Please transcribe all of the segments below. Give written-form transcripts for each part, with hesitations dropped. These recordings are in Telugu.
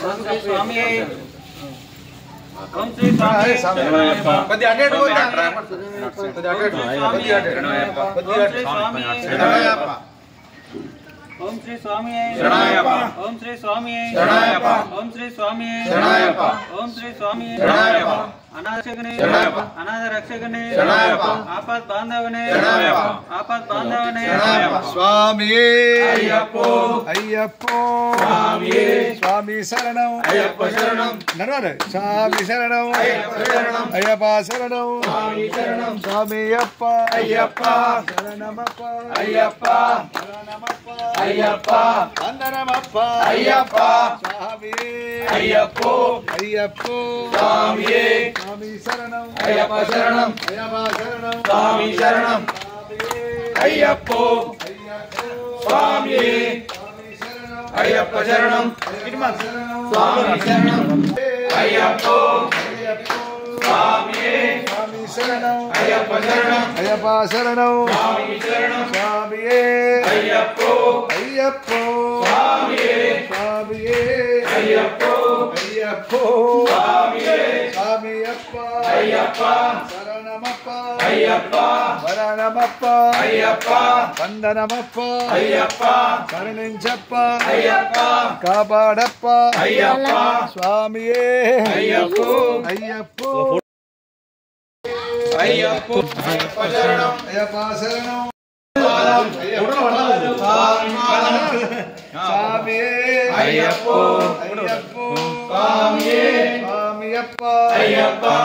ओम श्री स्वामी शरणमयप्पा पति अटेट बोलता पति अटेट शरणमयप्पा ओम श्री स्वामी शरणमयप्पा ओम श्री स्वामी शरणमयप्पा ओम श्री स्वामी शरणमयप्पा ओम श्री स्वामी शरणमयप्पा अनाथ रक्षकने शरणमयप्पा अनाथ रक्षकने शरणमयप्पा आपद बांधवने शरणमयप्पा आपद बांधवने शरणमयप्पा स्वामी अय्यप्पो अय्यप्पो स्वामी स्वामी शरणं अय्यप्प शरणं नरवर स्वामी शरणं अय्यप्प शरणं अय्यप्पा शरणं स्वामी शरणं स्वामी अप्पा अय्यप्पा शरणमप्पा अय्यप्पा शरणमप्पा अय्यप्पा वंदनमप्पा अय्यप्पा स्वामी अय्यप्पो अय्यप्पो स्वामी स्वामी शरणं अय्यप्प शरणं अय्यप्पा शरणं स्वामी शरणं अय्यप्पो स्वामी अय्यप्प शरणं स्वामी शरणं अय्यप्पो स्वामी स्वामी शरणं अय्यप्प शरणं अय्यप्पा शरणं स्वामी शरणं स्वामी अय्यप्पो अय्यप्पो स्वामी स्वामी अय्यप्पो अय्यप्पो स्वामी स्वामी अप्पा अय्यप्पा शरणमप्पा अय्यप्पा वरणमप्पा अय्यप्पा वंदनमप्पा अय्यप्पा शरणिंचप्पा अय्यप्पा कापाडप्पा अय्यप्पा स्वामी अय्यप्पो अय्यप्पो अय्यप्पो अय्यप्प शरणं अय्यप्पा शरणं स्वामी अय्यप्पो अय्यप्पो स्वामी स्वामी अप्पा अय्यप्पा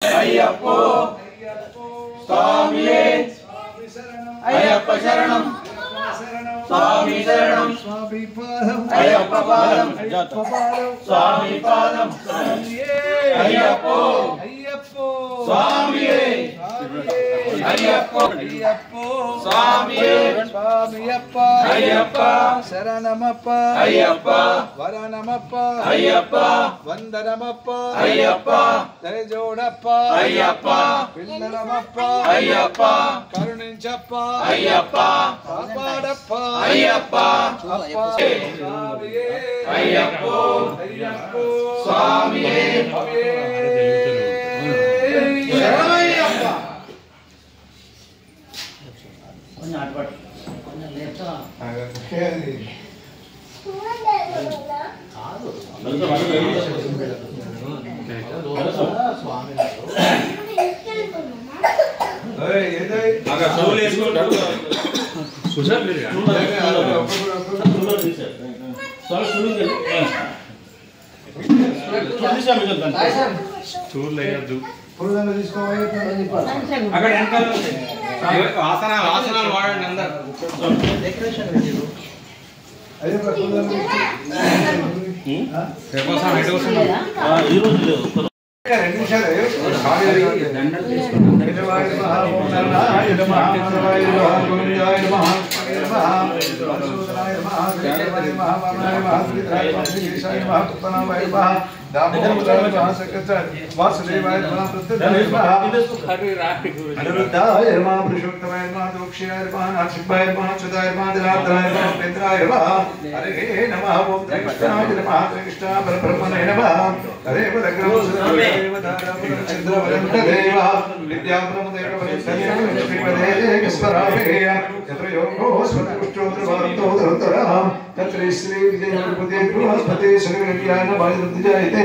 अय्यप्पो स्वामी अय्यप्प शरणं स्वामी शरणं स्वामी पादं अय्यप्प पादं स्वामी पादं अय्यप्पो अय्यप्पो स्वामी अय्यप्पो अय्यप्पो स्वामी स्वामी अप्पा अय्यप्पा शरणमप्पा अय्यप्पा वरणमप्पा अय्यप्पा वंदनमप्पा अय्यप्पा दयजोडप्पा अय्यप्पा पिल्लरमप्पा अय्यप्पा करुणिंचप्पा अय्यप्पा कापाडप्पा अय्यप्पा अप्पा स्वामी अय्यप्पो अय्यप्पो स्वामी शरणमयप्पा అక్కడ వెనకాల ఆసనాలు వాడండి అందరూ वासुदेवाय नमः प्रत्यय अनिरुद्धाय नमः पुरुषोत्तमाय नमः दोक्षाय नमः नासिकाय नमः चुदाय नमः दिलात्राय नमः पेन्द्राय नमः हरे नमः ओम कृष्णाय नमः कृष्णा परब्रह्मणे नमः हरे वरग्रह सुदेव दानव चंद्रवरंत देव विद्याप्रमदेव वरदेव श्रीमदे किस्वराभेय यत्र योगो स्वतुष्टोत्र भारतो धरोतरः तत्र श्री विजयपुते बृहस्पति श्रीविद्यान वायुरुद्धिजायते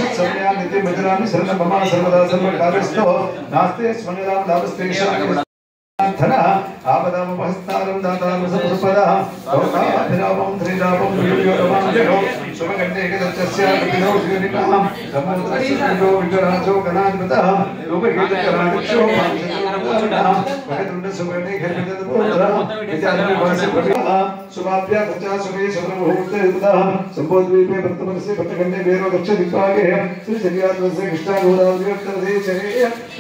सत्समया नित्य मधुरामि शरणं मम सर्वदा सर्वकार्यस्थो नास्ते स्मरणं लाभस्तेषां धनः आपदामपहस्तारं दातारं सर्वसुपदः भवताभिरामं श्रीरामं वियोगमाञ्जनो शुभकण्ठे गतस्य प्रतिनो श्रीनिकः समुद्रस्य विजराजो गणाधिपतः रूपगीतकरादिक्षो मांसजोगुणः भगतुण्डसुवर्णे खर्मितपुत्रः विचारविभासपतिः शुभाभ्या गचा शुभे शुभमुहूर्तयुक्तः सम्बोधद्वीपे वर्तमानस्य भट्टकण्ठे भैरव दक्षदिक्पाले श्रीशैल्याद्वस्य कृष्णागोदावृत्तदेशे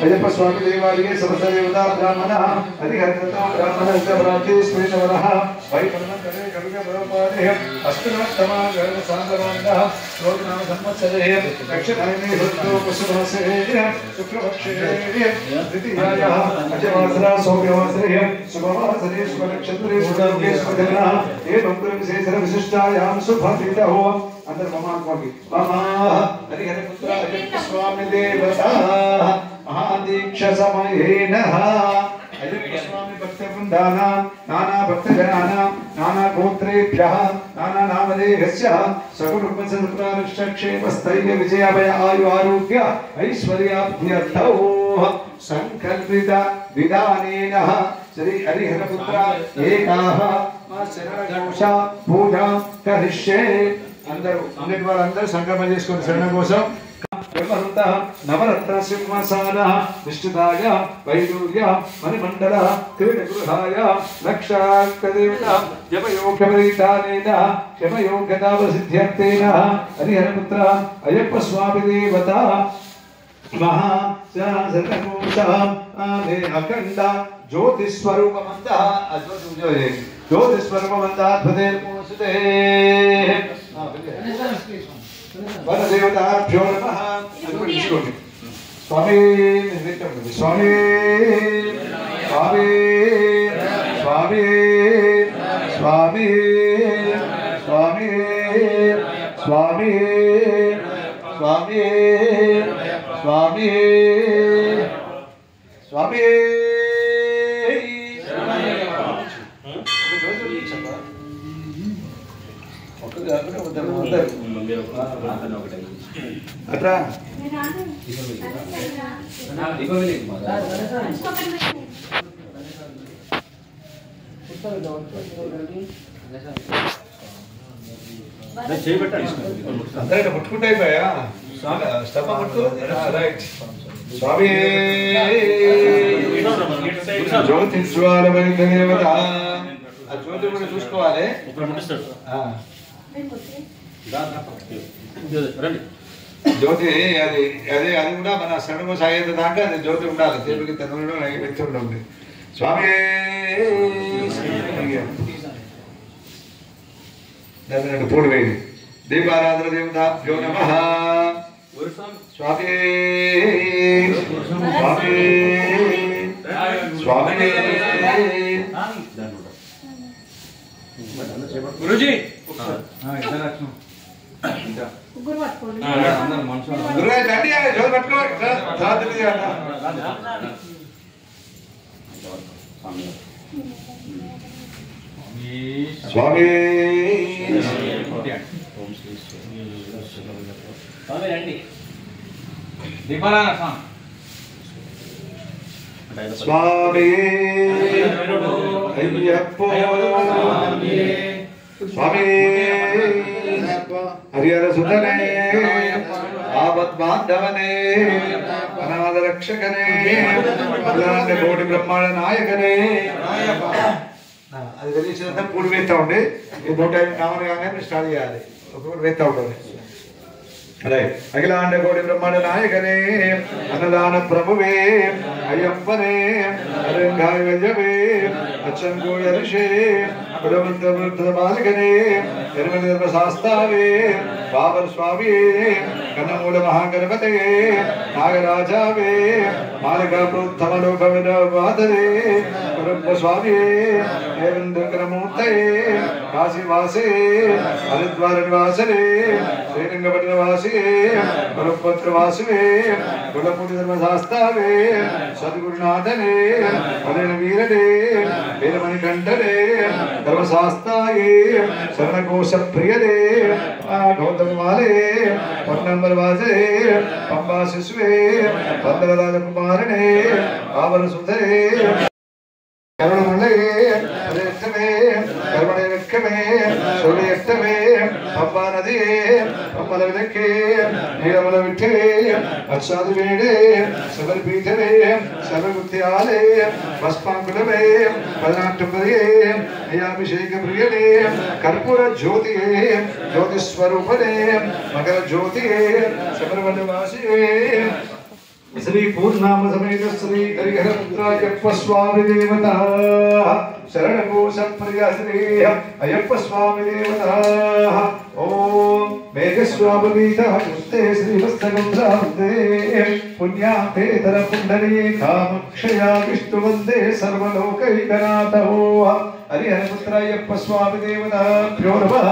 अय्यप्प स्वामी देवालये समस्तदेवता ब्राह्मणः अधिहरिततो ब्राह्मणस्य प्राचीस्मृतवरः वैपन्नकरे कविगभवपादे अष्टमस्तमा गर्भसान्दवान्दः श्लोकनाम संवत्सरे दक्षिणायने भक्तो पशुमासे शुक्रपक्षे द्वितीयायाः अजवासरा सौम्यवासरे शुभवासरे शुभनक्षत्रे शुभलोके शुभदिनः एवं गुरुविशेषविशिष्टायां शुभतिथौ अंदर ममा कोगी ममा हरिहर पुत्र अय्यप्प स्वामी देवता महादीक्षा समयेनः अय्यप्प स्वामी भक्तवृन्दानां नाना भक्तजनानां नाना गोत्रेभ्यः नाना नामधेयस्य सकुटुम्बसदृष्टक्षेमस्थैर्य विजयाभय आयु आरोग्य ऐश्वर्याभ्यर्थौ संकल्पित विधानेन श्री हरिहर पुत्र एकाः शरणघोष पूजा करिष्ये अंदर अंदर संगम చేసుకొని శరణ కోసం नवरत्न सिंहासन निष्ठिताय वैदूर्य मणिमंडल क्रीडगृहाय रक्षाकदेवता जपयोग्यपरितानेन क्षमयोग्यता प्रसिद्ध्यर्थेन हरिहरपुत्र अय्यप्प स्वामी देवता महा अखंड ज्योतिस्वरूपमन्तः ज्योतिस्वरूपमन्ताद्भुतेर्मोसुते वरदेवताभ्यो नमः स्वामी स्वामी स्वामी स्वामी स्वामी स्वामी स्वामी स्वामी स्वामी स्वामी अट्रा अंदर पట్టుకుంటే అయిపోయా స్టెప్ పట్టు రైట్ స్వామి జ్యోతి స్వరూపమైన దేవత ఆ జ్యోతి కూడా చూసుకోవాలి జ్యోతి అది అదే అది కూడా మన సడుగు సాయేంత దాకా అది జ్యోతి ఉండాలి దేవుడికి తనుడు నైవేద్యం ఉండాలి స్వామి దాని పూడు వేయి దీపారాధన దేవతాభ్యో నమః స్వామి స్వామి స్వామి గురుజీ स्वामी स्वामी अय्यप्पो स्वामी हरिहर सुतने आपद बांधवने अनाथ रक्षकने अखिलांड कोटि ब्रह्मांड नायकने అది తెలిసినంత పూడి వేస్తా ఉండే ఈ 105 నామలు కాగానే స్టార్ట్ చేయాలి ఒక్కొక్కటి వేస్తా ఉంటుంది రైట్ అఖిలాండ కోటి బ్రహ్మాండ నాయకనే అన్నదాన ప్రభువే అయ్యప్పనే అరంగాయ గజవే అచ్చంగోళ ఋషే కులవంత వృద్ధ బాలికనే నిర్మల ధర్మ శాస్తావే బాబర్ స్వామి కన్నమూల మహాగణపతే నాగరాజావే మాలికా ప్రోత్తమ లోక వినవాదరే కురుంబ స్వామి దేవేంద్రకరమూర్తయే కాశీవాసే హరిద్వార నివాసరే శ్రీరంగపట్న వాసియే కురుపత్ర వాసువే కులపూటి ధర్మశాస్త్రావే సద్గురునాథనే పదన వీరనే వీరమణి కంఠనే ధర్మశాస్త్రాయే శరణకోశ ప్రియనే గౌతమాలే పొన్నంబర వాసే పంబా శిశువే పందరరాజ కుమారనే ఆవర సుందరే కరుణములే అదేష్టమే కరుణే వెక్కమే సోడియష్టమే పంబా నదియే పంబల విలకే నీలముల విట్టే అచ్చాదు వేడే శబరి పీఠమే శబరిగుత్యాలే భస్మాంకులమే పదనాట్టపరియే అయాభిషేక ప్రియనే కర్పూర జ్యోతియే జ్యోతిస్వరూపనే మకర జ్యోతియే శబరివనవాసియే श्री पूर्णाम समेत श्री हरिहर पुत्रायप्प स्वामी देवता शरणकोश प्रिय श्री अयप्प स्वामी देवता ओम मेघस्वामीत मुस्ते श्रीवत्सगंधाते पुण्याते धर कुंडली कामक्षया विष्णु वंदे सर्वलोकैकनाथो हरिहर पुत्रायप्प स्वामी देवता भ्यो नमः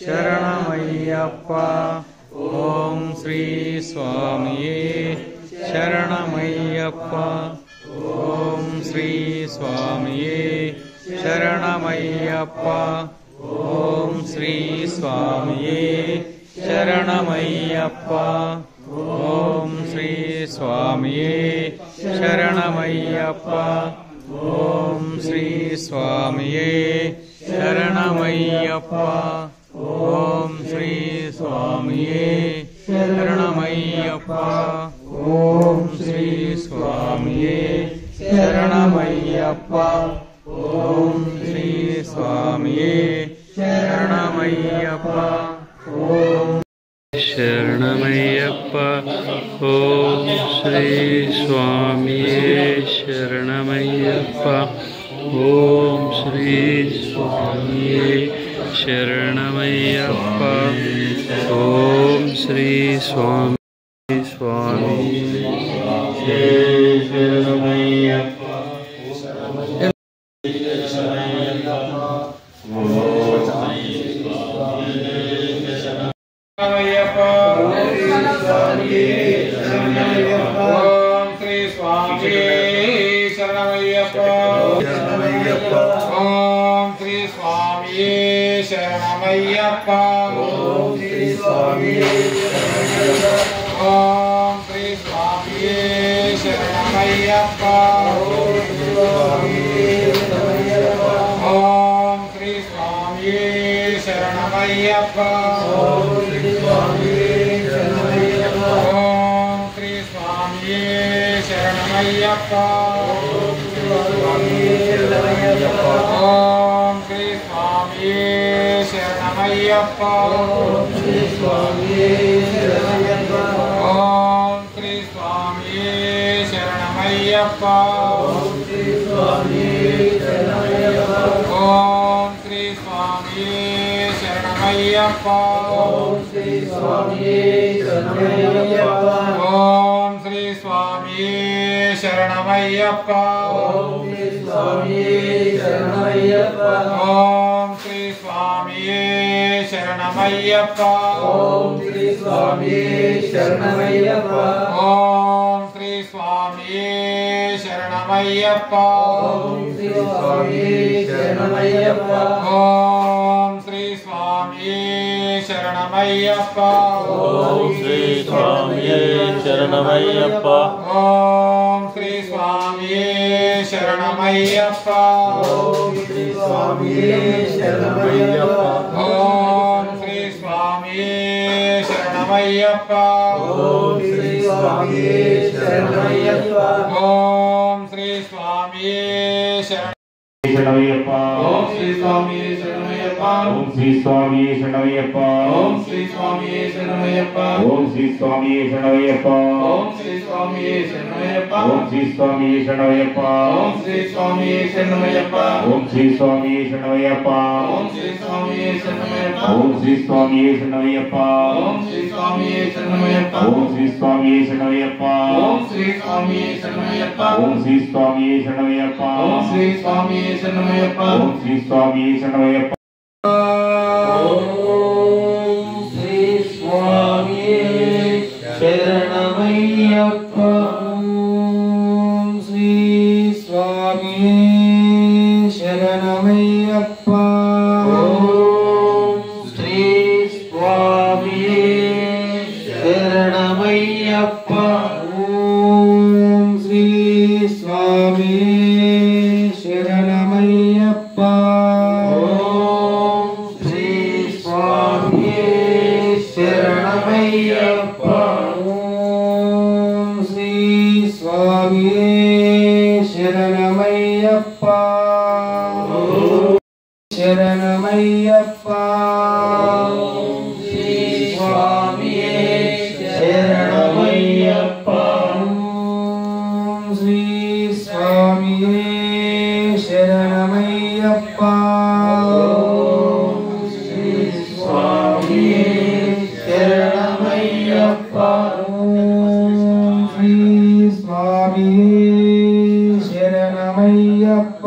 శరణమయ్యప్ప ఓం శ్రీ స్వామియే శరణమయ్యప్ప ఓం శ్రీ స్వామియే శరణమయ్యప్ప ఓం శ్రీ స్వామియే శరణమయ్యప్ప ఓం శ్రీ స్వామియే శరణమయ్యప్ప ఓం శ్రీ స్వామియే శరణమయ్యప్ప ఓం శ్రీ స్వామియే శరణమయ్యప్ప ఓం శ్రీ స్వామియే శరణమయ్యప్ప ఓం శ్రీ స్వామియే శరణమయ్యప్ప ఓం శ్రీ స్వామియే శరణమయ్యప్ప ఓం శరణమయ్యప్ప ఓం శ్రీ స్వామియే శరణమయ్యప్ప ఓం శ్రీ స్వామియే శరణమయ్యప్ప ఓం శ్రీ స్వామి శరణమయ్యప్ప శరణమయ్యప్ప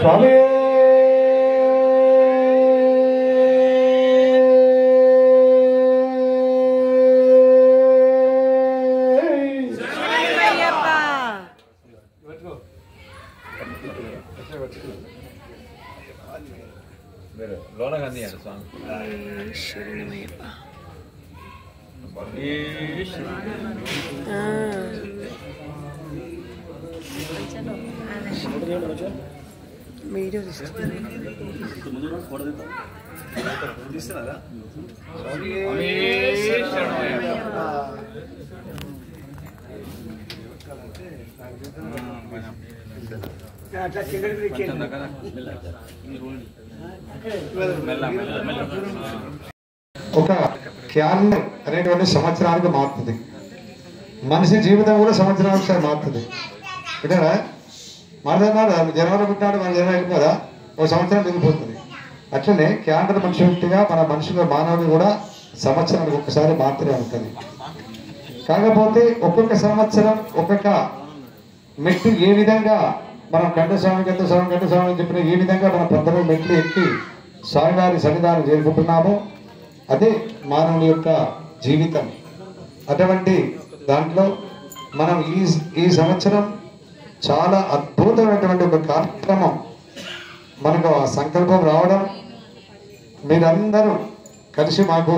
స్వామి వీడియో ఒక క్యాలెండర్ అనేటువంటి సంవత్సరానికి మారుతుంది. మనిషి జీవితం కూడా సంవత్సరానికి ఒకసారి మారుతుంది. వింటారా? మారుతున్నారు జనవరి పుట్టినాడు మన జనవరి అయిపోదా, ఒక సంవత్సరం మిగిలిపోతుంది. అట్లనే క్యాలెండర్ మనిషి వ్యక్తిగా మన మనుషుల మానవులు కూడా సంవత్సరానికి ఒక్కసారి మాత్రమే ఉంటుంది. కాకపోతే ఒక్కొక్క సంవత్సరం ఒక్కొక్క మెట్టు ఏ విధంగా మనం కంఠస్వామి అని చెప్పిన ఏ విధంగా మనం 19 మెట్లు ఎక్కి స్వామివారి సన్నిధానం చేరుకుంటున్నామో అదే మానవుని యొక్క జీవితం. అటువంటి దాంట్లో మనం ఈ సంవత్సరం చాలా అద్భుతమైనటువంటి ఒక కార్యక్రమం మనకు ఆ సంకల్పం రావడం, మీరందరూ కలిసి మాకు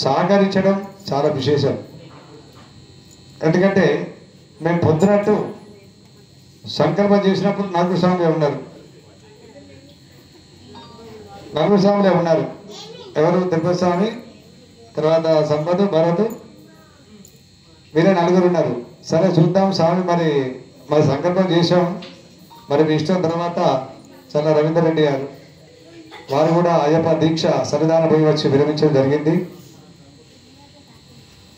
సహకరించడం చాలా విశేషం. ఎందుకంటే మేము పొద్దునట్టు సంకల్పం చేసినప్పుడు నలుగురు స్వాములే ఉన్నారు. ఎవరు? తిరుపతి స్వామి, తర్వాత సంపద, భరత్, వీరే నలుగురు ఉన్నారు. సరే చూద్దాం స్వామి, మరి సంకల్పం చేసాం, మరి మీ ఇష్టం. తర్వాత చల్ల రవీందర్ రెడ్డి గారు వారు కూడా అయ్యప్ప దీక్ష సన్నిధాన పోయి వచ్చి విరమించడం జరిగింది.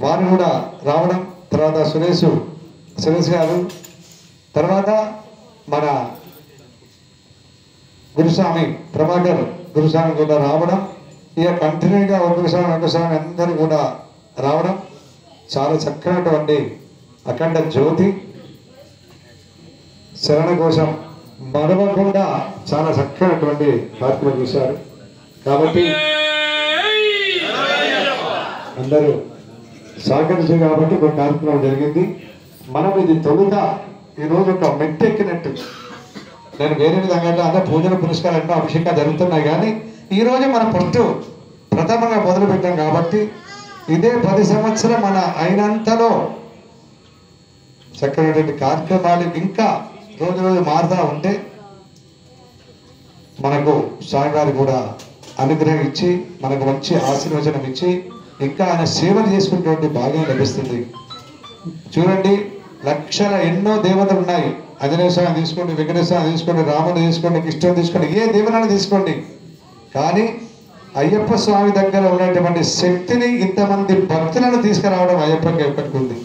వారు కూడా రావడం, తర్వాత సురేష్ గారు, తర్వాత మన గురుస్వామి ప్రభాకర్ గురుస్వామి కూడా రావడం, ఇక కంటిన్యూగా ఒక స్వామి అందరూ కూడా రావడం, చాలా చక్కనటువంటి అఖండ జ్యోతి శరణ కోసం మరవకుండా చాలా చక్కనటువంటి కార్యక్రమం చేశారు. కాబట్టి అందరూ సహకరించు కాబట్టి ఒక కార్యక్రమం జరిగింది. మనం ఇది తొలుత ఈరోజు ఒక మెట్టు ఎక్కినట్టు, నేను వేరే విధంగా అంటే పూజల పురస్కారాలు అభిషేకాలు జరుగుతున్నాయి, కానీ ఈరోజు మనం ప్రథమంగా మొదలు పెట్టాం కాబట్టి ఇదే 10 సంవత్సరం మన అయినంతలో చక్కనటువంటి కార్యక్రమాలు ఇంకా రోజు మారుతూ ఉంటే మనకు స్వామివారి కూడా అనుగ్రహం ఇచ్చి మనకు మంచి ఆశీర్వచనం ఇచ్చి ఇంకా ఆయన సేవలు చేసుకునేటువంటి భాగ్యం లభిస్తుంది. చూడండి, లక్షల ఎన్నో దేవతలు ఉన్నాయి. ఆంజనేయ స్వామి తీసుకోండి, వెంకటేశ్వర స్వామి తీసుకోండి, రాముని తీసుకోండి, కృష్ణుని తీసుకోండి, ఏ దేవనాన్ని తీసుకోండి, కానీ అయ్యప్ప స్వామి దగ్గర ఉన్నటువంటి శక్తిని ఇంతమంది భక్తులను తీసుకురావడం అయ్యప్పకి ఎప్పటికి ఉంది.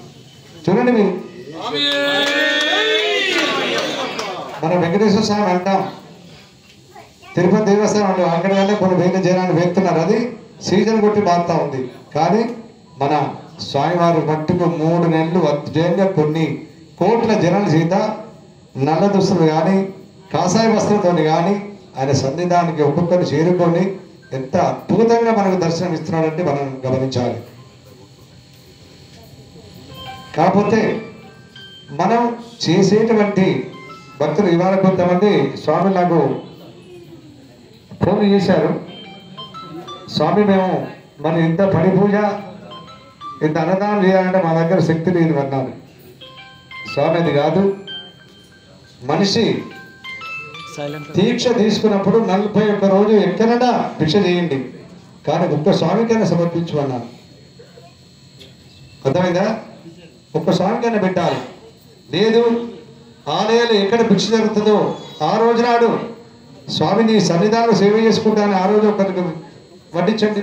చూడండి, మీరు మన వెంకటేశ్వర స్వామి అంటాం, తిరుపతి దేవస్థానం అంటే అక్కడికంటే కొన్ని వేల జనాన్ని వేస్తున్నారు, అది సీజన్ కొట్టి మారుతా ఉంది. కానీ మన స్వామివారి మట్టుకు 3 నెలలు అధ్యయంగా కొన్ని కోట్ల జనాల చేత నల్ల దుస్తులు కానీ కాషాయ వస్త్రంతో కానీ ఆయన సన్నిధానానికి ఒక్కొక్కరు చేరుకొని ఎంత అద్భుతంగా మనకు దర్శనం ఇస్తున్నాడంటే మనం గమనించాలి. కాకపోతే మనం చేసేటువంటి భక్తులు ఇవాళ కొంతమంది స్వామి నాకు ఫోన్ చేశారు, స్వామి మేము మరి ఇంత పడి పూజ ఇంత అన్నదానం చేయాలంటే మా దగ్గర శక్తి లేదు అన్నాను. స్వామి అది కాదు, మనిషి దీక్ష తీసుకున్నప్పుడు 41 రోజు ఎక్కడైనా భిక్ష చేయండి, కానీ ఒక్క స్వామికైనా సమర్పించమన్నాను. అర్థమైందా? ఒక్క స్వామికైనా పెట్టాలి. లేదు, ఆలయాలు ఎక్కడ భిక్ష జరుగుతుందో ఆ రోజు నాడు స్వామిని సన్నిధానంలో సేవ చేసుకుంటాను, ఆ రోజు ఒకరికి వడ్డించండి,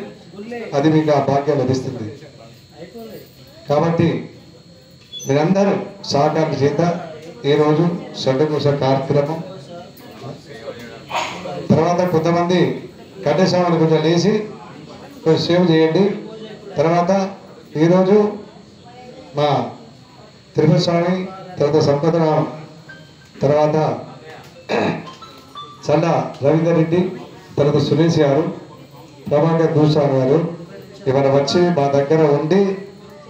అది మీకు ఆ భాగ్యం లభిస్తుంది. కాబట్టి మీరందరూ సహకారం చేత ఈరోజు షడ్డకోశ కార్యక్రమం, తర్వాత కొంతమంది కట్టేశ్వామిని కొంచెం లేచి కొంచెం సేవ చేయండి. తర్వాత ఈరోజు మా తిరుపతి స్వామి, తర్వాత సంపదరాం, తర్వాత చల్ల రవీందర్ రెడ్డి, తర్వాత సురేష్ గారు, ప్రభాకర్ దూసార్ గారు ఇవాళ వచ్చి మా దగ్గర ఉండి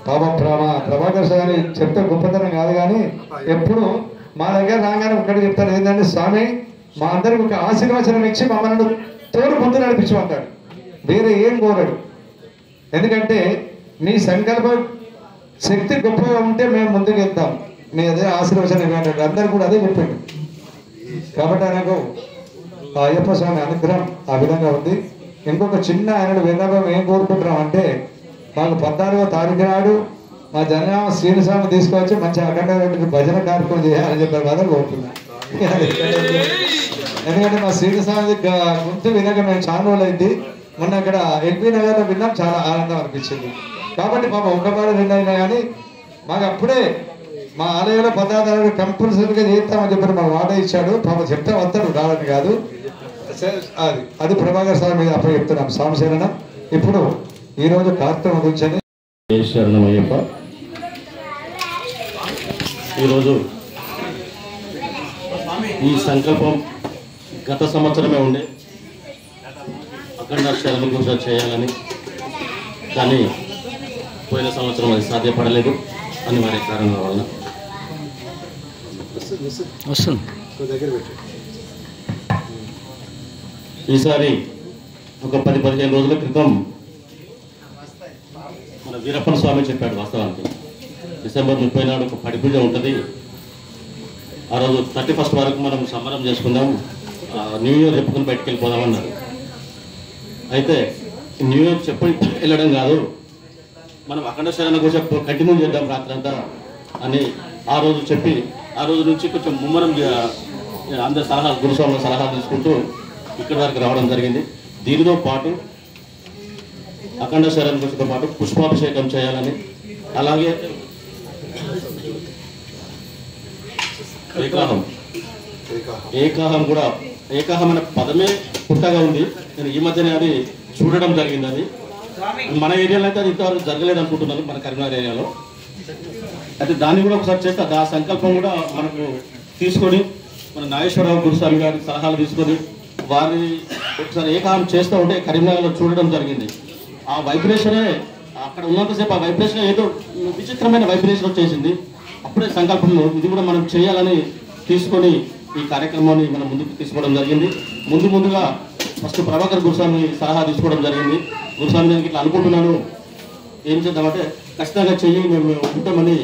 ప్రభాకర్ సార్ అని చెప్తే గొప్పతనం కాదు, కానీ ఎప్పుడు మా దగ్గర రాగానే ఒక్కటి చెప్తారు, ఏంటంటే స్వామి మా అందరికి ఒక ఆశీర్వచనం ఇచ్చి మమ్మల్ని తోడు ముందు నడిపించమంటాడు, వేరే ఏం కోరడు. ఎందుకంటే మీ సంకల్ప శక్తి గొప్పగా ఉంటే మేము ముందుకు వెళ్తాం, మీ అదే ఆశీర్వచనం ఇవ్వండి, అందరు కూడా అదే చెప్పండి. కాబట్టి ఆయనకు అయ్యప్ప స్వామి అనుగ్రహం ఆ విధంగా ఉంది. ఇంకొక చిన్న ఆయన విన్నపం ఏం కోరుకుంటున్నాం అంటే, మాకు 14వ తారీఖు నాడు మా జనగామ శ్రీనిస్వామి తీసుకొచ్చి మంచి అఖండ భజన కార్యక్రమం చేయాలని చెప్పారు కదా కోరుతున్నాం. ఎందుకంటే మా శ్రీనిస్వామి ముందు వినక మేము చాలా రోజులు అయింది, మొన్న అక్కడ ఎల్బీ నగర్లో విన్నాం, చాలా ఆనందం అనిపించింది. కాబట్టి పాప ఒకపాడు రెండు అయినా కానీ మాకు అప్పుడే మా ఆలయంలో 16వ తారీఖు కంపల్సరీగా చేస్తామని చెప్పి మాకు మాట ఇచ్చాడు. పాప చెప్తే వస్తాడు, రావని కాదు. అది ప్రభాకర్ స్వామి మీద అప్పుడు చెప్తున్నాం స్వామి శరణం. ఇప్పుడు ఈరోజు కార్యక్రమం గురించి శరణమయ్యప్ప. ఈరోజు ఈ సంకల్పం గత సంవత్సరమే ఉండే అఖండ శరణ పూజ చేయాలని, కానీ పోయిన సంవత్సరం అది సాధ్యపడలేదు అనివార్య కారణాల వలన. ఈసారి ఒక 10-15 రోజుల క్రితం మన వీరప్పన్ స్వామి చెప్పాడు, వాస్తవానికి డిసెంబర్ 30 నాడు ఒక పడి పూజ ఉంటుంది, ఆ రోజు 31 వరకు మనం సంబరం చేసుకుందాం, న్యూ ఇయర్ చెప్పుకుని బయటకు వెళ్ళిపోదామన్నారు. అయితే న్యూ ఇయర్ చెప్పి వెళ్ళడం కాదు, మనం అఖండ శరణ కూడా కంటిన్యూ చేద్దాం రాత్రంతా అని ఆ రోజు చెప్పి, ఆ రోజు నుంచి కొంచెం ముమ్మరం అందరి సలహాలు, గురుస్వాముల సలహాలు తీసుకుంటూ ఇక్కడి వరకు రావడం జరిగింది. దీనితో పాటు అఖండ శరణ పూజతో పాటు పుష్పాభిషేకం చేయాలని, అలాగే ఏకాహం కూడా, ఏకాహం అనే పదమే పుట్టగా ఉంది, నేను ఈ మధ్యనే అది చూడడం జరిగింది. అది మన ఏరియాలో అయితే అది ఇంతవరకు జరగలేదు అనుకుంటున్నాను, మన కరీంనగర్ ఏరియాలో. అయితే దాన్ని కూడా ఒకసారి చేస్తే ఆ సంకల్పం కూడా మనకు తీసుకొని మన నాగేశ్వరరావు గురుస్వామి గారి సలహాలు తీసుకొని వారి ఒకసారి ఏకాహం చేస్తూ ఉంటే కరీంనగర్లో చూడడం జరిగింది. ఆ వైబ్రేషనే అక్కడ ఉన్నంతసేపు ఆ వైబ్రేషన్ ఏదో విచిత్రమైన వైబ్రేషన్ వచ్చేసింది. అప్పుడే సంకల్పంలో ఇది కూడా మనం చేయాలని తీసుకొని ఈ కార్యక్రమాన్ని మనం ముందుకు తీసుకోవడం జరిగింది. ముందుగా ఫస్ట్ ప్రభాకర్ గురుస్వామి సలహా తీసుకోవడం జరిగింది. గురుస్వామి నేను ఇట్లా అనుకుంటున్నాను, ఏం చేద్దామంటే ఖచ్చితంగా చెయ్యి, మేము ఉంటామని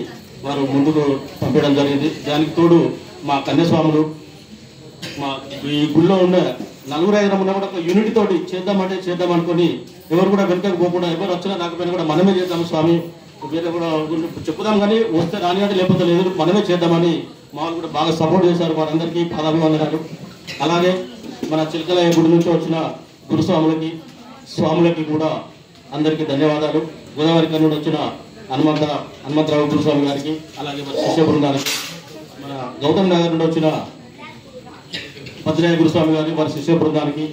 వారు ముందుకు పంపించడం జరిగింది. దానికి తోడు మా కన్యాస్వాములు, మా ఈ గుళ్ళో ఉన్న 4-5 ఉన్న కూడా ఒక యూనిటీ తోటి చేద్దాం అనుకొని ఎవరు కూడా వెనుకకు పోకుండా, ఎవరు వచ్చినా రాకపోయినా కూడా మనమే చేద్దాం స్వామి, వేరే కూడా చెప్పుదాం కానీ వస్తే రానివాడి లేకపోతే లేదు, మనమే చేద్దామని మా వాళ్ళు కూడా బాగా సపోర్ట్ చేశారు. వారందరికీ పాదాభివందనాలు. అలాగే మన చిలకలయ్య గుడి నుంచి వచ్చిన గురుస్వాములకి, స్వాములకి కూడా అందరికీ ధన్యవాదాలు. గోదావరి కన్నుడు వచ్చిన హనుమంతరావు గురుస్వామి గారికి, అలాగే మన శిష్య బృందానికి, మన గౌతమ్ నగర్ నుండి వచ్చిన భద్రయ్య గురుస్వామి గారికి, వారి శిష్య బృందానికి,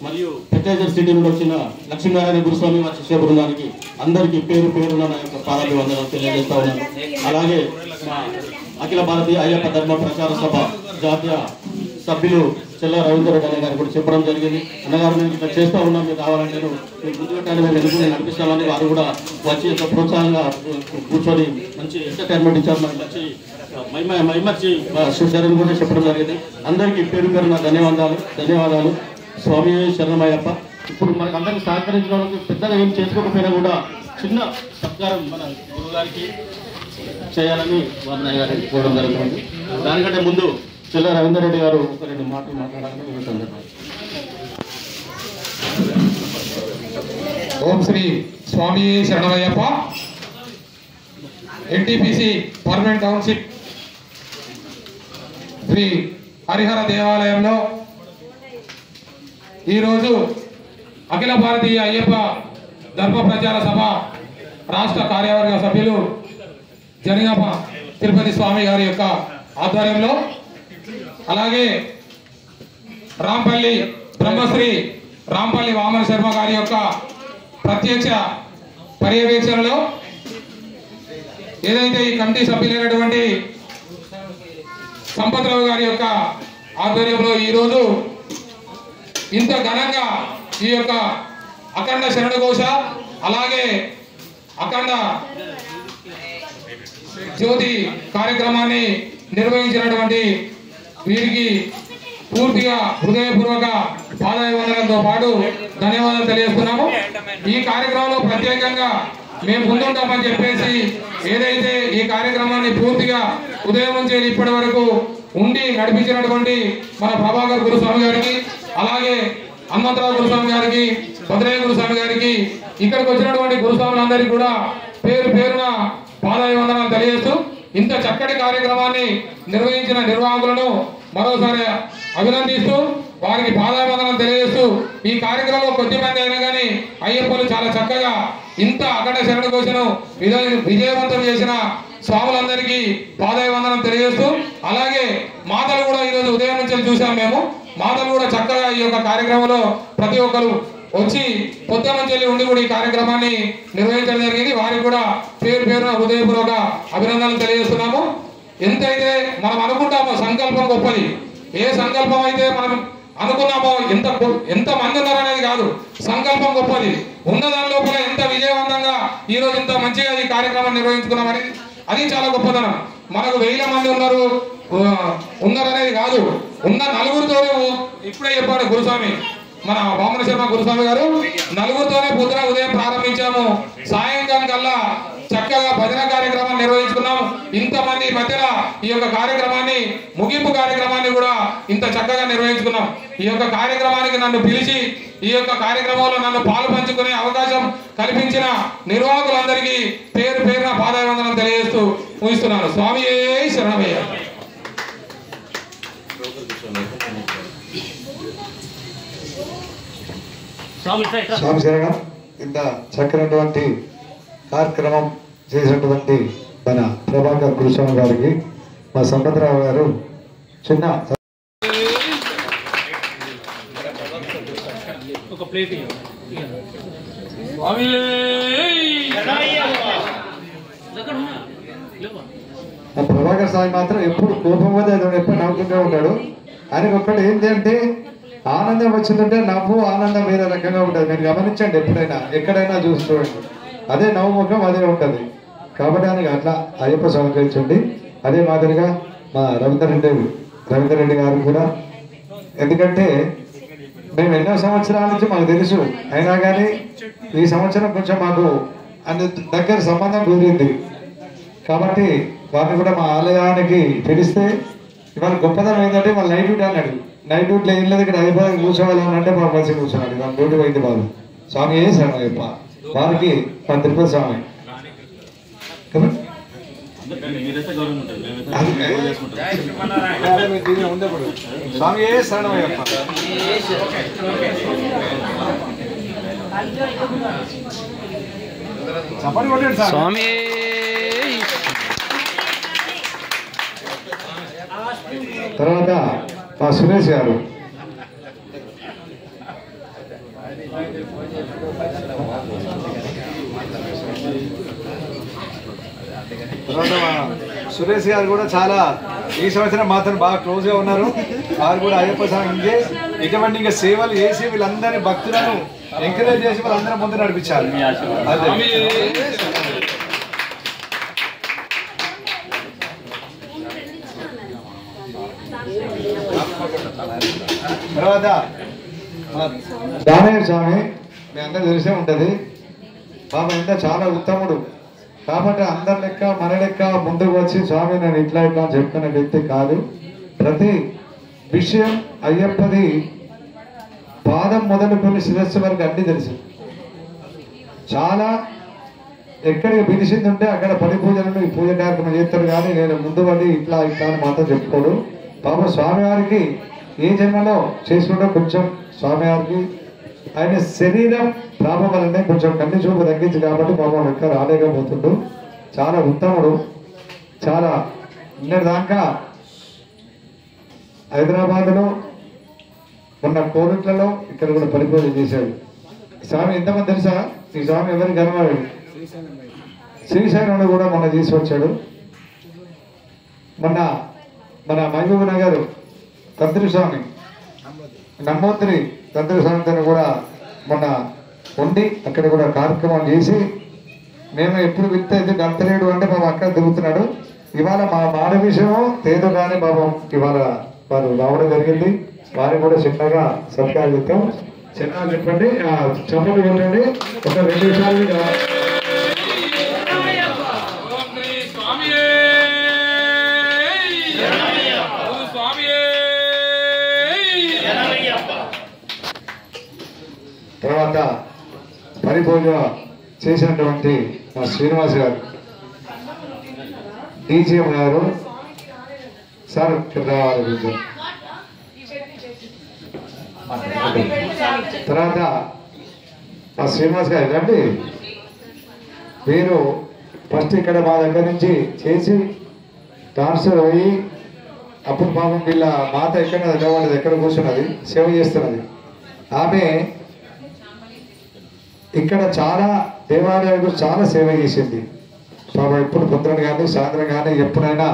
మరియు పెద్దేజర్ సిటీ నుండి వచ్చిన లక్ష్మీనారాయణ గురుస్వామి వారి శిష్య బృందానికి అందరికీ పేరు పేరున నా యొక్క పాదాభివందనాలు తెలియజేస్తా ఉన్నాను. అలాగే మా అఖిల భారతీయ అయ్యప్ప ధర్మ ప్రచార సభ జాతీయ సభ్యులు చెల్ల రవీంద్ర రెడ్డి గారు కూడా చెప్పడం జరిగింది. అన్నగారు నేను ఇట్లా చేస్తూ ఉన్నాం, మీరు కావాలంటే మీకు ముందు పెట్టాలని మేము ఎందుకు నేను నడిపిస్తామని వారు కూడా వచ్చి ఎంతో ప్రోత్సాహంగా కూర్చొని మంచి ఎంటర్టైన్మెంట్ ఇచ్చారు. మనకి మంచి మైమర్చి శరణ్ కూడా చెప్పడం జరిగింది. అందరికీ పేరు పేరున ధన్యవాదాలు. స్వామి శరణమయ్యప్ప. ఇప్పుడు మనకు అందరికీ సహకరించిన వాళ్ళకి పెద్దగా ఏం చేసుకోకపోయినా కూడా చిన్న సత్కారం మన గురువుగారికి చేయాలని వారి గారికి కోరడం జరుగుతుంది. దానికంటే ముందు చెల్ల రవీందర్ రెడ్డి గారు ఒక 2 మాటలు మాట్లాడాలని సందర్భం. ఓం శ్రీ స్వామి శరణమయ్యప్ప. NTPC permanent township Shri Harihara దేవాలయంలో ఈరోజు అఖిల భారతీయ అయ్యప్ప ధర్మ ప్రచార సభ రాష్ట్ర కార్యవర్గ సభ్యులు జనగామ తిరుపతి స్వామి గారి యొక్క ఆధ్వర్యంలో, అలాగే రాంపల్లి బ్రహ్మశ్రీ రాంపల్లి వామన శర్మ గారి యొక్క ప్రత్యక్ష పర్యవేక్షణలో ఏదైతే ఈ కమిటీ సభ్యులైనటువంటి సంపత్రావు గారి యొక్క ఆధ్వర్యంలో ఈరోజు ఇంత ఘనంగా ఈ యొక్క అఖండ శరణఘోష అలాగే అఖండ జ్యోతి కార్యక్రమాన్ని నిర్వహించినటువంటి వీరికి పూర్తిగా హృదయపూర్వక పాదాభివందనలతో పాటు ధన్యవాదాలు తెలియజేస్తున్నాము. ఈ కార్యక్రమంలో ప్రత్యేకంగా మేము ముందుంటామని చెప్పేసి ఏదైతే ఈ కార్యక్రమాన్ని పూర్తిగా ఉదయం నుంచి ఇప్పటి వరకు ఉండి నడిపించినటువంటి మన ప్రభాకర్ గురుస్వామి గారికి, అలాగే హనుమంతరావు గురుస్వామి గారికి, భద్రయ్య గురుస్వామి గారికి, ఇక్కడికి వచ్చినటువంటి గురుస్వాములందరికీ కూడా పేరు పేరున పాదాభివందనాలు తెలియజేస్తూ ఇంత చక్కటి కార్యక్రమాన్ని నిర్వహించిన నిర్వాహకులను మరోసారి అభినందిస్తూ వారికి పాదాభివందనాలు తెలియజేస్తూ ఈ కార్యక్రమంలో కొద్దిమంది అయినా కానీ అయ్యప్పలు చాలా చక్కగా ఇంత అఖండ శరణఘోషను విజయవంతం చేసిన స్వాములందరికీ పాదాభివందనం తెలియజేస్తూ, అలాగే మాతలు కూడా ఈరోజు ఉదయం నుంచి చూసాం మేము. మాతలు కూడా చక్కగా ఈ యొక్క కార్యక్రమంలో ప్రతి ఒక్కరు వచ్చి పొద్దున నుంచి ఉండి కూడా ఈ కార్యక్రమాన్ని నిర్వహించడం జరిగింది. వారికి కూడా పేరు పేరున హృదయపూర్వక అభినందనలు తెలియజేస్తున్నాము. ఎంతైతే మనం అనుకుంటామో సంకల్పం గొప్పది. ఏ సంకల్పం అయితే మనం అనుకున్నామో ఎంత మంది ఉన్నారనేది కాదు, సంకల్పం గొప్పది. ఉన్న దాని లోపల ఎంత విజయవంతంగా ఈరోజు ఇంత మంచిగా ఈ కార్యక్రమం నిర్వహించుకున్నామని అది చాలా గొప్పదనం. మనకు 1000 మంది ఉన్నారనేది కాదు, ఉన్న నలుగురితోనే ఇప్పుడే చెప్పాడు గురుస్వామి, మన వామన శర్మ గురుస్వామి గారు, నలుగురితోనే పొద్దున ఉదయం ప్రారంభించాము. సాయంకాలం కల్లా చక్కగా భజన కార్యక్రమం నిర్వహించుకున్నాము. ఇంతమంది మధ్యలో ఈ యొక్క కార్యక్రమాన్ని ముగింపు కార్యక్రమాన్ని కూడా ఇంత చక్కగా నిర్వహించుకున్నాం. ఈ యొక్క కార్యక్రమానికి నన్ను పిలిచి ఈ యొక్క కార్యక్రమంలో నన్ను పాలు పంచుకునే అవకాశం కల్పించిన నిర్వాహకులందరికీ పేరు పేరున పాదాభివందనం తెలియజేస్తూ ముగిస్తున్నాను. స్వామి శరణమయ్య. స్వామి శరణం. ఇంత చక్కనటువంటి కార్యక్రమం చేసినటువంటి మన ప్రభాకర్ గురుస్వామి గారికి మా సంపత్రావు గారు చిన్న ఒక ప్లేట్ మా ప్రభాకర్ స్వామి మాత్రం ఎప్పుడు కోపం పోతే ఎప్పుడు నవ్వుకుంటూ ఉంటాడు. ఆయనకు ఒక్కటి ఏంటి అంటే ఆనందం వచ్చిందంటే నవ్వు ఆనందం వేరే రకంగా ఉంటుంది. మీరు గమనించండి, ఎప్పుడైనా ఎక్కడైనా చూసుకోండి, అదే నవ్వు ముఖం అదే ఉంటుంది. కాబట్టి ఆయనకి అట్లా అయ్యప్ప సహకరించండి. అదే మాదిరిగా మా రవీందర్ రెడ్డి గారు కూడా, ఎందుకంటే మేము ఎన్నో సంవత్సరాల నుంచి మాకు తెలుసు, అయినా కానీ ఈ సంవత్సరం కొంచెం మాకు అన్ని దగ్గర సంబంధం కుదిరింది. కాబట్టి వారిని కూడా మా ఆలయానికి పిలిస్తే ఇవాళ గొప్పదనం ఏంటంటే వాళ్ళు నైట్ డ్యూటీ అన్నాడు. నైట్ డ్యూటీలో ఏం లేదు, ఇక్కడ అయిపోయి కూర్చోవాలని అంటే మా కలిసి కూర్చున్నాడు. వాళ్ళ డ్యూటీ పోయింది బాబు. స్వామి శరణయ్యప్ప. వారికి మన తిరుపతి స్వామి స్వామి శరణయ్యప్ప. స్వామి తర్వాత మా సురేష్ గారు, తర్వాత మా సురేష్ గారు కూడా చాలా ఈ సంవత్సరం మాత్రం బాగా క్లోజ్ గా ఉన్నారు. వారు కూడా అయ్యప్ప స్వామికి ఇటువంటి ఇంకా సేవలు చేసి వీళ్ళందరినీ భక్తులను ఎంకరేజ్ చేసి వాళ్ళందరూ ముందు నడిపించాలి. తర్వాత దానయ్య స్వామి మీ అందరూ తెలిసే ఉంటుంది. బాబా ఇంకా చాలా ఉత్తముడు. కాబట్టి అందరి లెక్క మన లెక్క ముందుకు వచ్చి స్వామి నేను ఇట్లా ఇట్లా అని చెప్పుకునే వ్యక్తి కాదు. ప్రతి విషయం అయ్యప్పది పాదం మొదలుకొని శిరస్సు వరకు అన్ని తెలుసు. చాలా ఎక్కడికి పిలిచింది ఉంటే అక్కడ పడి పూజలను ఈ పూజ కార్యక్రమం చేస్తారు. కానీ నేను ముందు పడి ఇట్లా ఇట్లా అని మాత్రం చెప్పుకోడు. బాబా స్వామివారికి ఏ జన్మలో చేసుకుంటే కొంచెం స్వామివారికి ఆయన శరీరం ప్రాభం వల్లనే కొంచెం కన్ను చూపు తగ్గించి కాబట్టి బాబా ఎక్కడ రాలేకపోతుండు. చాలా ఉత్తముడు. చాలా నిన్నటిదాకా హైదరాబాద్లో మొన్న కోవిట్లలో ఇక్కడ కూడా పరిపూజ చేశాడు. స్వామి ఎంతమంది తెలుసా? ఈ స్వామి ఎవరికి కనబడాడు? శ్రీశైలంలో కూడా మొన్న తీసుకొచ్చాడు. మొన్న మన మహబూబ్ నగర్ కత్రి స్వామి నమ్మోత్రి తండ్రి సంస్థను కూడా మొన్న ఉండి అక్కడ కూడా కార్యక్రమం చేసి మేము ఎప్పుడు విత్త అయితే గంతలేడు అంటే బాబు అక్కడ తిరుగుతున్నాడు. ఇవాళ మా మాట విషయము తేదో కానీ బాబు ఇవాళ వారు రావడం జరిగింది. వారిని కూడా చిన్నగా సత్కారం చెప్తాం. చిన్నగా చెప్పండి, చెప్పండి కొట్టండి. ఒక 2 నిమిషాలు తర్వాత పరిపూజ చేసినటువంటి మా శ్రీనివాస్ గారు, డీజీఎం గారు సార్ రావాలి కొంచెం. తర్వాత మా శ్రీనివాస్ గారు రండి. వీరు ఫస్ట్ ఇక్కడ మా దగ్గర నుంచి చేసి ట్రాన్స్ఫర్ అయ్యి అప్పుడు పాపం వీళ్ళ మాత ఎక్కడ వాళ్ళది ఎక్కడ కూర్చున్నది సేవ చేస్తున్నది. ఆమె ఇక్కడ చాలా దేవాలయాలకు చాలా సేవ చేసింది. పాపం ఎప్పుడు పొద్దున కానీ సాయంత్రం కానీ ఎప్పుడైనా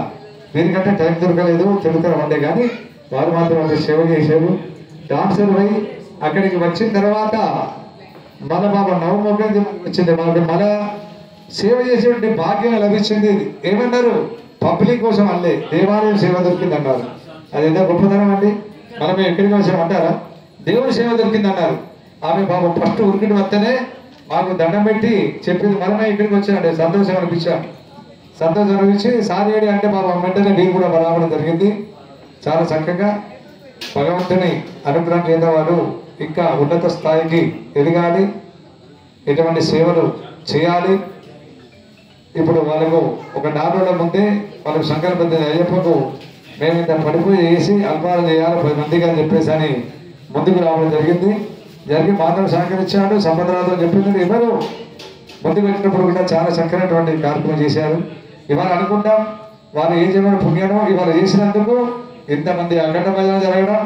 వీరికంటే టైం దొరకలేదు తిరుగుతారు ఉండే కానీ వారు మాత్రం అంత సేవ చేశారు. ట్రాన్స్ఫర్ అయ్యి అక్కడికి వచ్చిన తర్వాత మన బాబా నవమోగం వచ్చింది. మనకు మన సేవ చేసేటువంటి భాగ్యం లభించింది. ఏమన్నారు? పబ్లిక్ కోసం అల్లే దేవాలయం సేవ దొరికింది అన్నారు. అది ఏదో గొప్పతనం అండి. మనం ఎక్కడికి వచ్చాం అంటారా? దేవుని సేవ దొరికింది అన్నారు. ఆమె బాబు ఫస్ట్ ఉరికిటి వస్తేనే మాకు దండం పెట్టి చెప్పింది. మనమే ఇక్కడికి వచ్చానండి. సంతోషం అనిపించాం. సంతోషం అనిపించి సారేడి అంటే బాబు వెంటనే నేను కూడా రావడం జరిగింది. చాలా చక్కగా భగవంతుని అనుగ్రహం చేసేవాడు ఇంకా ఉన్నత స్థాయికి ఎదగాలి, ఎటువంటి సేవలు చేయాలి. ఇప్పుడు వాళ్ళకు ఒక 4 రోజుల ముందే వాళ్ళకు సంకల్పం అయ్యప్పకు మేము ఇంత పడిపోయి చేసి అల్పాలు చేయాలి 10 మందికి అని చెప్పేసి అని ముందుకు రావడం జరిగింది. మాధవ్ సహకరించాడు, సంబంధాలతో చెప్పింది. ఎవరు ముందుకు వచ్చినప్పుడు కూడా చాలా చక్కనటువంటి కార్యక్రమం చేశారు. ఇవాళ అనుకుంటాం వాళ్ళు ఏం చేయడం పుణ్యమో ఇవాళ చేసినందుకు ఇంతమంది అఖండ భజన జరగడం,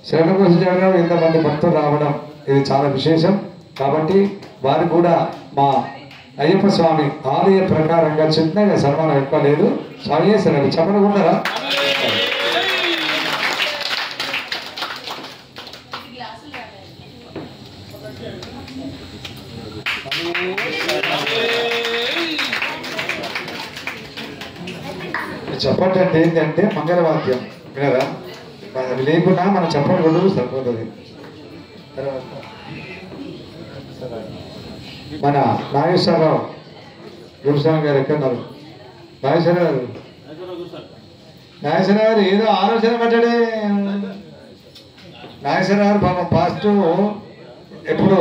శరణ కోసం జరగడం, ఇంతమంది భక్తులు రావడం ఇది చాలా విశేషం. కాబట్టి వారు కూడా మా అయ్యప్ప స్వామి ఆలయ ప్రకారంగా చిన్నగా సన్మానం ఎక్కువ లేదు. స్వామి చేశారు చెప్పనుకుంటారా? చప్పటి అంటే ఏంటంటే మంగళవాద్యం వినరా? అది లేకుండా మనం చప్పటి కొడుకు సరిపోతుంది. మన నాగేశ్వరరావు గురుస్వామి గారు ఎక్కడున్నారు? నాగేశ్వరరావు గారు, నాగేశ్వరరావు గారు ఏదో ఆలోచన పడ్డాడే. నాగేశ్వరరావు గారు పాపం ఫస్ట్ ఎప్పుడు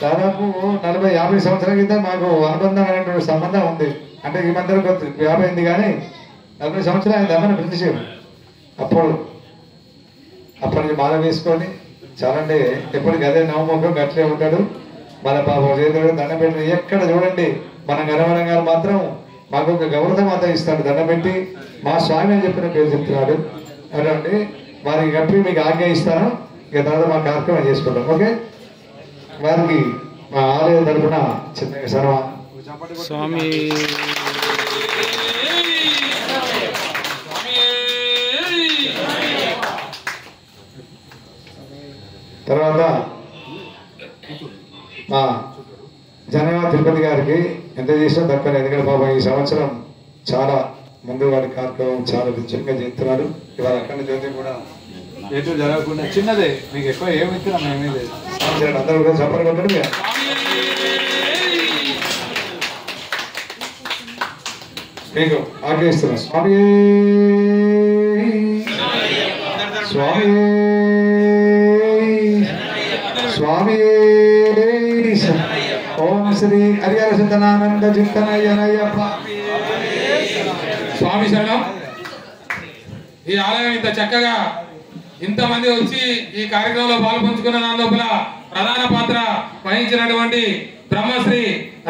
దాదాపు 40-50 సంవత్సరాల క్రితం మాకు అనుబంధం అనేటువంటి సంబంధం ఉంది. అంటే ఈ మధ్యలో 50 అయింది కానీ 40 సంవత్సరాలు అయింది అమ్మని పిలిచి అప్పటికి మాల వేసుకొని చాలా అంటే ఎప్పటికి అదే నవమోకం గట్లే ఉంటాడు. మన పాపం చేతుడు దండం పెట్టి ఎక్కడ చూడండి మన గణవరం గారు మాత్రం మాకు ఒక గౌరవ మాత ఇస్తాడు. దండం పెట్టి మా స్వామి అని చెప్పిన పేరు చెప్తున్నాడు. అటువంటి వారికి కప్పి మీకు ఆజ్ఞ ఇస్తాను. ఇక తర్వాత మా కార్యక్రమం చేసుకుంటాం. ఓకే, వారికి మా ఆలయ తరఫున చిన్న సర్వ స్వామి తర్వాత మా జనగా తిరుపతి గారికి ఎంత చేసినా తక్కువ. ఎందుకంటే బాబా ఈ సంవత్సరం చాలా ముందు వారి కార్యక్రమం చాలా విజయంగా చేస్తున్నాడు. ఇవాళ అక్కడ జ్యోతి కూడా ఎటు జరగకుండా చిన్నదే మీకు ఎక్కువ ఏమి ఇస్తున్నాం ఏమీ లేదు. అందరూ కూడా చెప్పలు కొట్టడం మీకు ఆగ్రహిస్తున్నాం. స్వామి స్వామి స్వామి ఓం శ్రీ హరిహర చింతనానంద చింతనయ్యనయ్యప్ప. స్వామి శరణం. ఈ ఆలయం ఇంత చక్కగా ఇంతమంది వచ్చి ఈ కార్యక్రమంలో పాల్పంచుకున్న దాని లోపల ప్రధాన పాత్ర వహించినటువంటి బ్రహ్మశ్రీ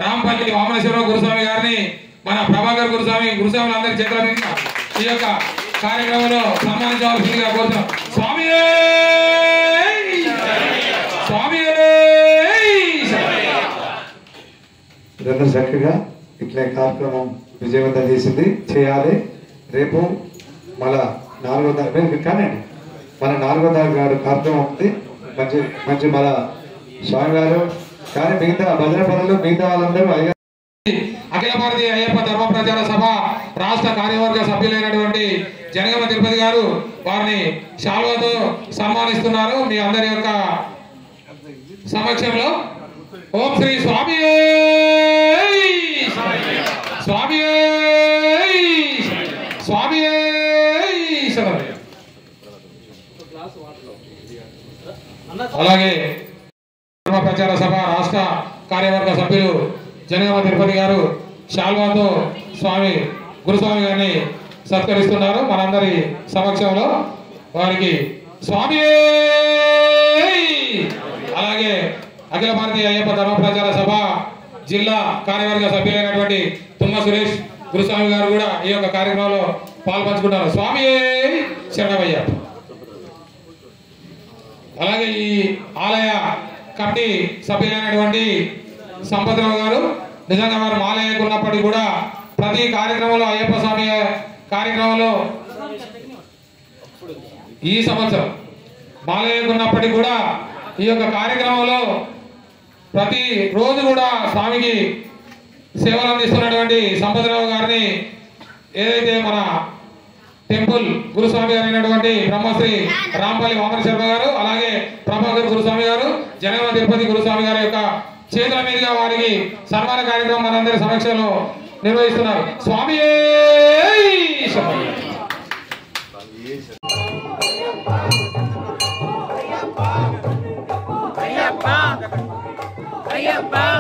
రాంపల్లి వామనేశ్వరరావు గురుస్వామి గారిని మన ప్రభాకర్ గురుస్వాములందరి చేతుల మీదుగా ఈ యొక్క కార్యక్రమంలో సన్మానించవలసిందిగా కోరుతున్నాం. స్వామి స్వామి ఇదంతా చక్కగా ఇట్లా కార్యక్రమం విజయవంతం చేసింది చేయాలి. రేపు మళ్ళా 4వ తారీఖు కానండి మన 4వ తారీఖు కార్యక్రమం ఉంది. మంచి మంచి మన స్వామి గారు కానీ మిగతా భజన పనులు మిగతా వాళ్ళందరూ అఖిల భారతీయ అయ్యప్ప ధర్మ ప్రచార సభ రాష్ట్ర కార్యవర్గ సభ్యులైనటువంటి జనగామ తిరుపతి గారు వారిని శాల్వాతో సన్మానిస్తున్నారు. మీ అందరి యొక్క సమక్షంలో ఓం శ్రీ స్వామి స్వామి స్వామి అలాగే ధర్మ ప్రచార సభ రాష్ట్ర కార్యవర్గ సభ్యులు జనగామ తిరుపతి గారు శాల్వాతో స్వామి గురుస్వామి గారిని సత్కరిస్తున్నారు. మనందరి సమక్షంలో వారికి స్వామి. అలాగే అఖిల భారతీయ అయ్యప్ప ధర్మ ప్రచార సభ జిల్లా కార్యవర్గ సభ్యులైనటువంటి తుమ్మ సురేష్ గురుస్వామి గారు కూడా ఈ యొక్క కార్యక్రమంలో పాల్పంచుకుంటారు. స్వామి శరణమయ్యప్ప. అలాగే ఈ ఆలయ కమిటీ సభ్యులైనటువంటి సంపత్రావు గారు నిజంగా వారు మాలయ్యకున్నప్పటికీ కూడా ప్రతి కార్యక్రమంలో అయ్యప్ప స్వామి కార్యక్రమంలో ఈ సంవత్సరం మాలయ్యకున్నప్పటికీ కూడా ఈ యొక్క కార్యక్రమంలో ప్రతి రోజు కూడా స్వామికి సేవలు అందిస్తున్నటువంటి సంపత్రావు గారిని ఏదైతే మన టెంపుల్ గురుస్వామి గారు అయినటువంటి బ్రహ్మశ్రీ రాంపల్లి వామన శర్మ గారు అలాగే ప్రభాకర్ గురుస్వామి గారు జనగామ తిరుపతి గురుస్వామి గారి యొక్క చేతుల మీదుగా వారికి సన్మాన కార్యక్రమం మనందరి సమక్షంలో నిర్వహిస్తున్నారు. స్వామి Ayappa,